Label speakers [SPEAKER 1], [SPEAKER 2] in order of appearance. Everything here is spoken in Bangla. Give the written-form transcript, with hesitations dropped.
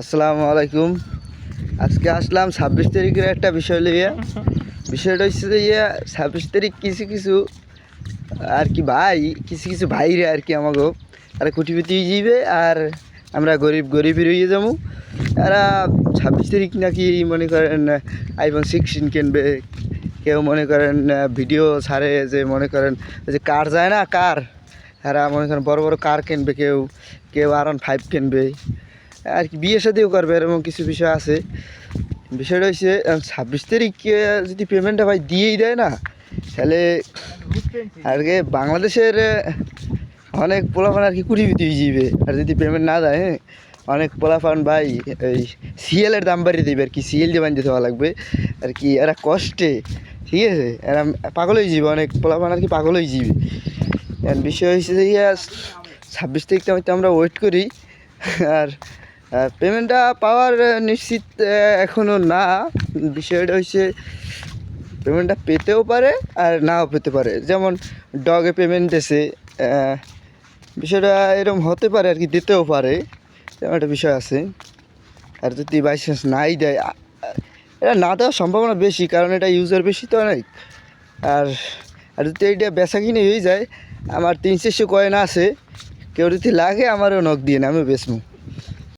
[SPEAKER 1] আসসালামু আলাইকুম। আজকে আসলাম 26 তারিখের একটা বিষয় লইয়া। বিষয়টা হচ্ছে যে 26 তারিখ কিছু কিছু আর কি ভাই, কিছু কিছু ভাইরে আর কি আমাকে তারা কুটিপতি যাবে আর আমরা গরিব গরিবই রয়ে যাবো। এরা 26 তারিখ নাকি মনে করেন iPhone 16 কিনবে, কেউ মনে করেন ভিডিও ছাড়ে যে মনে করেন ওই যে কার যায় না কার, এরা মনে করেন বড় বড় কার কিনবে, কেউ কেউ R15 কিনবে আর কি, বিয়ে শাদিও করবে, এরকম কিছু বিষয় আছে। বিষয়টা হচ্ছে 26 তারিখে যদি পেমেন্টটা ভাই দিয়েই দেয় না, তাহলে আর কি বাংলাদেশের অনেক পোলাপান আর কি কুড়িবিতি হয়ে যাবে। আর যদি পেমেন্ট না দেয়, হ্যাঁ, অনেক পোলাপান ভাই এই সিএলের দাম বাড়িয়ে দেবে আর কি, সিএল দিয়ে বানিয়ে দেওয়া লাগবে আর কি, এরা কষ্টে, ঠিক আছে, এরা পাগল হয়ে যাবে, অনেক পোলাপান আর কি পাগল হয়ে যাবে। বিষয় হচ্ছে যে 26 তারিখটা হয়তো আমরা ওয়েট করি। আর পেমেন্টটা পাওয়ার নিশ্চিত এখনও না। বিষয়টা হচ্ছে পেমেন্টটা পেতেও পারে আর নাও পেতে পারে, যেমন ডগে পেমেন্ট দিয়েছে, বিষয়টা এরকম হতে পারে আর কি, দিতেও পারে, এরকম একটা বিষয় আছে। আর যদি বাই চান্স নাই দেয়, এটা না দেওয়ার সম্ভাবনা বেশি, কারণ এটা ইউজার বেশি তো অনেক। আর আর যদি এইটা বেচা কিনে হয়ে যায়, আমার 300-400 কয়েন আছে, কেউ যদি লাগে আমারও নক দিয়ে না, আমি বেচবো।